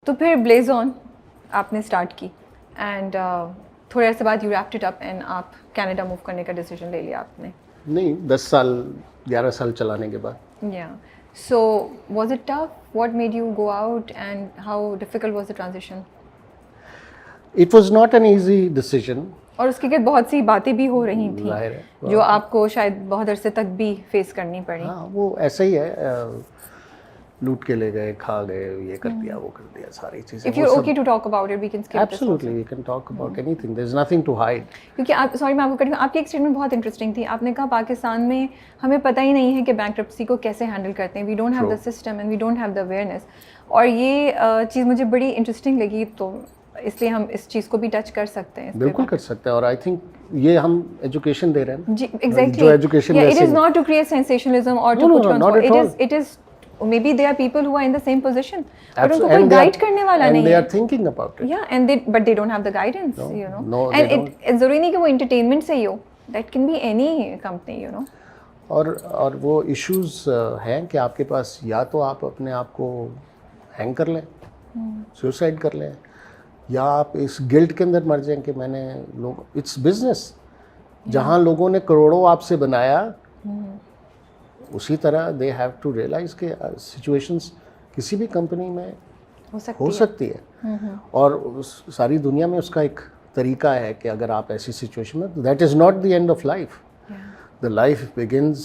तो फिर Blaze on आपने स्टार्ट की एंड थोड़े अर्से बाद you wrapped it up and आप कनाडा मूव करने का डिसीजन ले लिया आपने। नहीं 10 साल 11 साल चलाने के बाद। या so was it tough? What made you go out and how difficult was the transition? It was not an easy decision. और उसके बाद बहुत सी बातें भी हो रही थी जो आपको शायद बहुत अरसे तक भी फेस करनी पड़ी। हाँ वो ऐसा ही है, लूट के ले गए, खा गए, ये कर दिया, वो कर दिया, सारी चीजें। If you're okay to talk about it, we can skip this also. Absolutely, we can talk about anything. There's nothing to hide. क्योंकि आप सॉरी मैं आपको कट आपकी एक स्टेटमेंट बहुत इंटरेस्टिंग थी। आपने कहा पाकिस्तान में हमें पता ही नहीं है कि बैंक्रप्सी को कैसे हैंडल करते हैं। We don't have the system and we don't have the awareness. और ये चीज़ मुझे बड़ी इंटरेस्टिंग लगी, तो इसलिए हम इस चीज़ को भी टच कर सकते हैं। बिल्कुल कर सकते हैं, और आई थिंक ये हम एजुकेशन दे रहे हैं जी एग्जैक्टली। जो education it is not to create sensationalism और to put it is maybe there are people who are in the same position but उनको कोई गाइड करने वाला नहीं है, and they are thinking about it, yeah and they don't have the guidance, you know, and it जरूरी नहीं कि वो entertainment से ही हो, that can be any company, you know। और वो इश्यूज हैं कि आपके पास या तो आप अपने आप को हैंग कर लें, सुसाइड कर लें, या आप इस गिल्ट के अंदर मर जाएं कि मैंने लोग, इट्स बिजनेस, जहाँ लोगों ने करोड़ों आपसे बनाया, उसी तरह दे हैव टू रियलाइज के सिचुएशंस किसी भी कंपनी में हो सकती है। और सारी दुनिया में उसका एक तरीका है कि अगर आप ऐसी सिचुएशन में, that is not the end of life, the life begins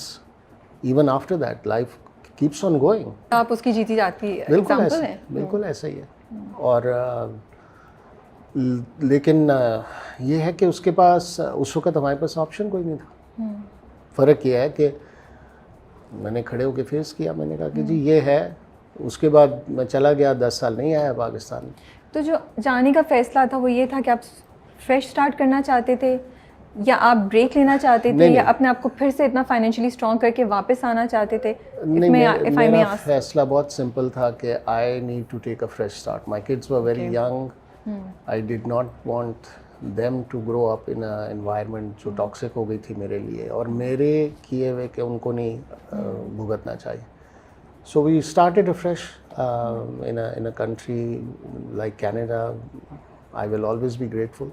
even after that, life keeps on going. आप उसकी जीती जाती एग्जांपल है, बिल्कुल ऐसा ही है। और लेकिन ये है कि उसके पास उस वक्त हमारे पास ऑप्शन कोई नहीं था। फ़र्क ये है कि मैंने खड़े होकर फेस किया, मैंने कहा कि जी ये है। उसके बाद मैं चला गया, 10 साल नहीं आया पाकिस्तान। तो जो जाने का फैसला था वो ये था कि आप फ्रेश स्टार्ट करना चाहते थे, या आप ब्रेक लेना चाहते थे, या अपने आप को फिर से इतना फाइनेंशियली स्ट्रॉन्ग करके वापस आना चाहते थे? नहीं, मेरा फैसला बहुत सिंपल था कि I need to take a fresh start. My kids were very young, I did not want them to grow up in a environment जो टॉक्सिक हो गई थी मेरे लिए, और मेरे किए हुए के उनको नहीं भुगतना चाहिए। So we started afresh in a country like Canada. I will always be grateful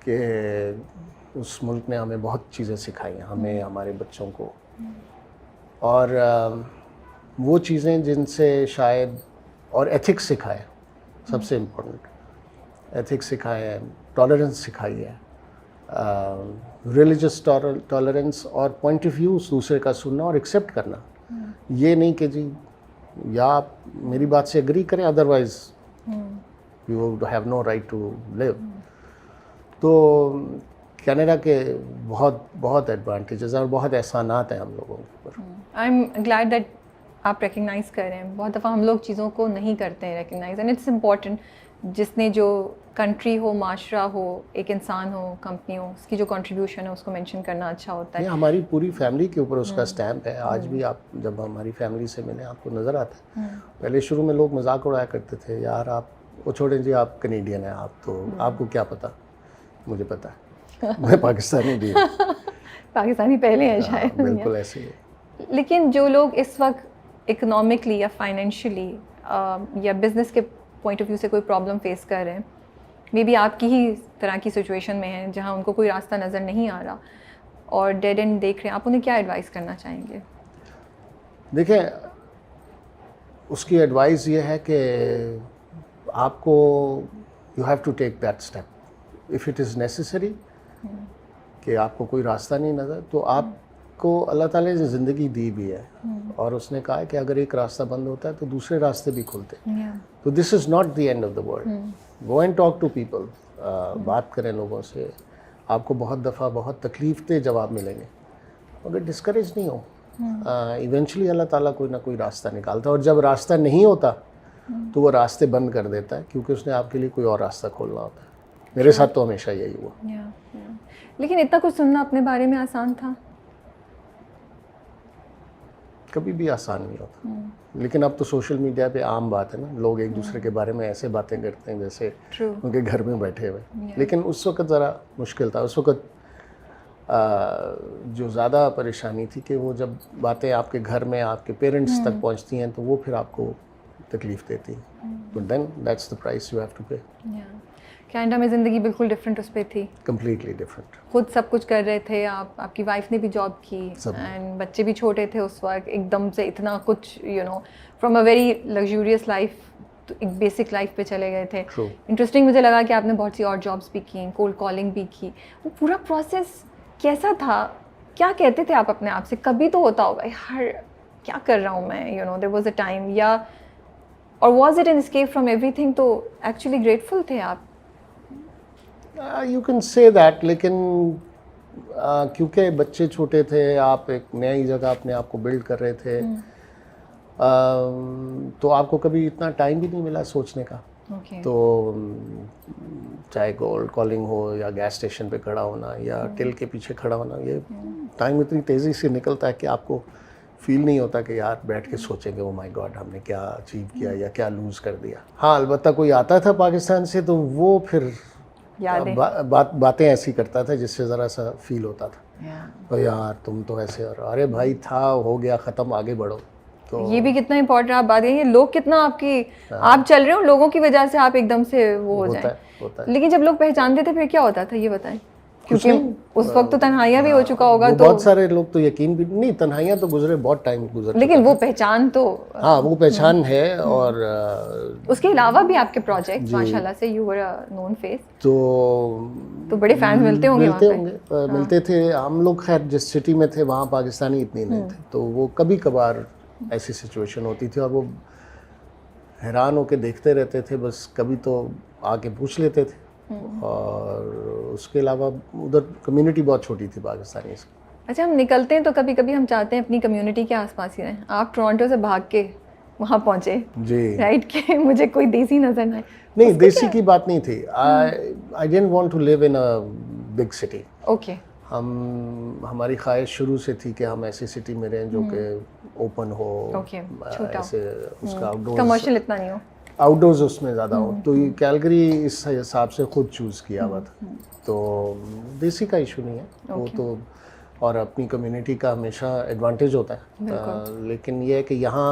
कि उस मुल्क ने हमें बहुत चीज़ें सिखाई हैं, हमें, हमारे बच्चों को, और वो चीज़ें जिनसे शायद, और एथिक्स सिखाए, सबसे इम्पोर्टेंट एथिक्स सिखाए हैं, टॉलरेंस सिखाई है, रिलीजियस टॉलरेंस और पॉइंट ऑफ व्यू दूसरे का सुनना और एक्सेप्ट करना। ये नहीं कि जी या आप मेरी बात से एग्री करें, otherwise you have no right to live. तो कनाडा के बहुत बहुत एडवांटेजेस और बहुत एहसानात हैं हम लोगों के ऊपर। आई एम ग्लैड दैट आप रिकग्नाइज़ कर रहे हैं। बहुत दफ़ा हम लोग चीज़ों को नहीं करते हैं रिकग्नाइज, एंड इट्स इम्पॉर्टेंट। जिसने जो कंट्री हो, माशरा हो, एक इंसान हो, कंपनी हो, उसकी जो कंट्रीब्यूशन है उसको मेंशन करना अच्छा होता है। हमारी पूरी फैमिली के ऊपर उसका स्टैम्प है। आज भी आप जब हमारी फैमिली से मिले आपको नज़र आता है। पहले शुरू में लोग मजाक उड़ाया करते थे, यार आप वो छोड़ें जी, आप कनेडियन हैं, आप तो आपको क्या पता। मुझे पता है मैं पाकिस्तानी भी हूँ। पाकिस्तानी पहले हैं शायद। बिल्कुल ऐसे ही है। लेकिन जो लोग इस वक्त इकोनॉमिकली या फाइनेंशियली या बिजनेस के पॉइंट ऑफ व्यू से कोई प्रॉब्लम फेस कर रहे हैं, मे बी आपकी ही तरह की सिचुएशन में है जहां उनको कोई रास्ता नज़र नहीं आ रहा और डेड एंड देख रहे हैं, आप उन्हें क्या एडवाइस करना चाहेंगे? देखिए, उसकी एडवाइस ये है कि आपको you have to take that step if it is necessary, कि आपको कोई रास्ता नहीं नज़र, तो आपको अल्लाह ताला ने ज़िंदगी दी भी है, और उसने कहा है कि अगर एक रास्ता बंद होता है तो दूसरे रास्ते भी खुलते हैं। तो this is not the end of the world. Go and talk to people, बात करें लोगों से। आपको बहुत दफ़ा बहुत तकलीफ दे जवाब मिलेंगे, मगर डिस्करेज नहीं हो। इवेंचुअली अल्लाह ताला कोई ना कोई रास्ता निकालता है, और जब रास्ता नहीं होता तो वो रास्ते बंद कर देता है, क्योंकि उसने आपके लिए कोई और रास्ता खोलना होता है। मेरे साथ तो हमेशा यही हुआ। लेकिन इतना कुछ सुनना अपने बारे में आसान था? कभी भी आसान नहीं होता, लेकिन अब तो सोशल मीडिया पे आम बात है ना, लोग एक दूसरे के बारे में ऐसे बातें करते हैं जैसे उनके घर में बैठे हुए। लेकिन उस वक्त ज़रा मुश्किल था। उस वक्त जो ज़्यादा परेशानी थी कि वो जब बातें आपके घर में आपके पेरेंट्स तक पहुंचती हैं तो वो फिर आपको तकलीफ़ देती हैं। But then that's the price you have to pay. Canada में ज़िंदगी बिल्कुल डिफरेंट उस पर थी. Completely different. खुद सब कुछ कर रहे थे आप, आपकी वाइफ ने भी जॉब की सब. एंड बच्चे भी छोटे थे उस वक्त. एकदम से इतना कुछ from a very luxurious life तो एक बेसिक लाइफ पे चले गए थे. इंटरेस्टिंग मुझे लगा कि आपने बहुत सी और जॉब्स भी की, कोल्ड कॉलिंग भी की. वो पूरा प्रोसेस कैसा था? क्या कहते थे आप अपने आप से? कभी तो होता होगा यार क्या कर रहा हूँ मैं, देयर वाज अ टाइम, या और was it an escape from everything? तो एक्चुअली ग्रेटफुल थे आप? यू कैन से दैट, लेकिन क्योंकि बच्चे छोटे थे, आप एक नई जगह अपने आप को बिल्ड कर रहे थे, तो आपको कभी इतना टाइम भी नहीं मिला सोचने का. तो चाहे कोल्ड कॉलिंग हो या गैस स्टेशन पे खड़ा होना या टिल के पीछे खड़ा होना, ये टाइम इतनी तेज़ी से निकलता है कि आपको फील नहीं होता कि यार बैठ के सोचेंगे ओ माय गॉड हमने क्या अचीव किया या क्या लूज़ कर दिया. हाँ, अलबत्ता कोई आता था पाकिस्तान से तो वो फिर बातें ऐसी करता था जिससे ज़रा सा फील होता था. तो यार तुम तो ऐसे, और अरे भाई था, हो गया, ख़त्म, आगे बढ़ो. तो ये भी कितना इंपॉर्टेंट आप बात है, लोग कितना आपकी आप चल रहे हो, लोगों की वजह से आप एकदम से वो हो जाए. लेकिन जब लोग पहचानते थे फिर क्या होता था ये बताएं? क्योंकि उस वक्त तो तन्हाइयाँ भी हो चुका होगा. तो बहुत सारे लोग तो यकीन भी नहीं, तन्हाइयाँ तो गुजरे, बहुत टाइम गुजर, लेकिन वो पहचान तो हाँ वो पहचान है. और उसके अलावा भी आपके प्रोजेक्ट माशाल्लाह से you were a known face. तो बड़े फैंस मिलते होंगे. मिलते थे हम लोग. खैर जिस सिटी में थे वहाँ पाकिस्तानी इतने नहीं थे, तो वो कभी कभार ऐसी सिचुएशन होती थी और वो हैरान होकर देखते रहते थे बस. कभी तो आके पूछ लेते थे. और उसके अलावा उधर कम्युनिटी बहुत छोटी थी पाकिस्तानी से. अच्छा, हम निकलते हैं तो कभी कभी हम चाहते हैं अपनी कम्युनिटी के आसपास ही रहें. आप टोरंटो से भाग के वहाँ पहुँचे जी, राइट, कि मुझे कोई देसी नजर नहीं. नहीं, देसी की बात नहीं थी. I didn't want to live in a big city. Okay. हमारी ख्वाहिश शुरू से थी कि हम ऐसी सिटी में रहें जो कि ओपन हो, ऐसे उसका आउटडोर कमर्शियल इतना नहीं हो, आउटडोर्स उसमें ज़्यादा हो. तो ये कैलगरी इस हिसाब से खुद चूज़ किया हुआ था. तो देसी का इशू नहीं है वो तो, और अपनी कम्युनिटी का हमेशा एडवांटेज होता है. लेकिन ये है कि यहाँ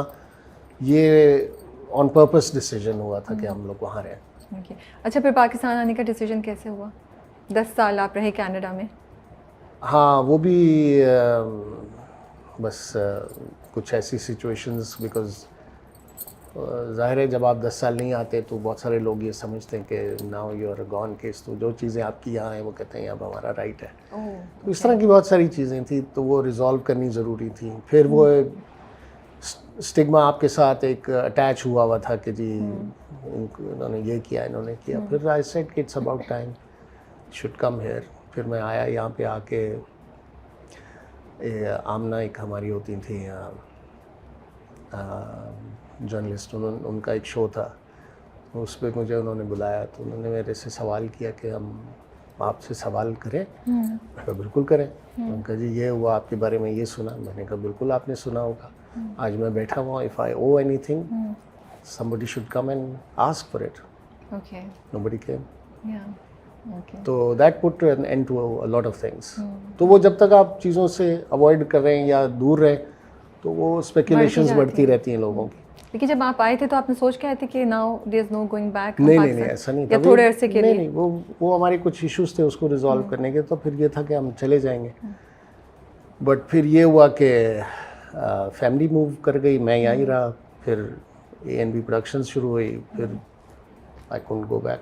ये ऑन पर्पस डिसीजन हुआ था कि हम लोग वहाँ रहें. अच्छा, फिर पाकिस्तान आने का डिसीजन कैसे हुआ? 10 साल आप रहे कनाडा में. हाँ, वो भी बस कुछ ऐसी सिचुएशंस, बिकॉज ज़ाहिर है जब आप 10 साल नहीं आते तो बहुत सारे लोग ये समझते हैं कि now you are gone case, तो जो चीज़ें आपकी यहाँ हैं वो कहते हैं अब हमारा राइट है. तो इस तरह की बहुत सारी चीज़ें थी, तो वो रिजॉल्व करनी ज़रूरी थी. फिर वो स्टिग्मा आपके साथ एक अटैच हुआ था कि जी इन्होंने ये किया, इन्होंने किया. फिर आई सेड कि it's about time, should come here. फिर मैं आया यहाँ पे. आके आमना एक हमारी होती थी जर्नलिस्ट, उनका एक शो था, उस पर मुझे उन्होंने बुलाया. तो उन्होंने मेरे से सवाल किया कि हम आपसे सवाल करें. मैंने कहा बिल्कुल करें. उन्होंने कहा जी ये हुआ, आपके बारे में ये सुना. मैंने कहा बिल्कुल आपने सुना होगा. आज मैं बैठा हुआ, if I owe anything somebody should come and ask for it. Okay. Nobody came. Yeah. Okay. तो that put an end to a lot of things. तो वो जब तक आप चीज़ों से अवॉइड कर रहे हैं या दूर रहें तो वो स्पेकुलेशंस बढ़ती रहती हैं लोगों की. लेकिन जब आप आए थे तो आपने सोच के आए थे कि now there is no going back? नहीं, ऐसा नहीं था. थोड़े अरसे के लिए नहीं, वो हमारे कुछ इश्यूज थे उसको रिजॉल्व करने के. तो फिर ये था कि हम चले जाएंगे. बट फिर ये हुआ कि फैमिली मूव कर गई, मैं यहीं रहा. फिर ANB प्रोडक्शंस शुरू हुई. फिर आई कुडंट गो बैक.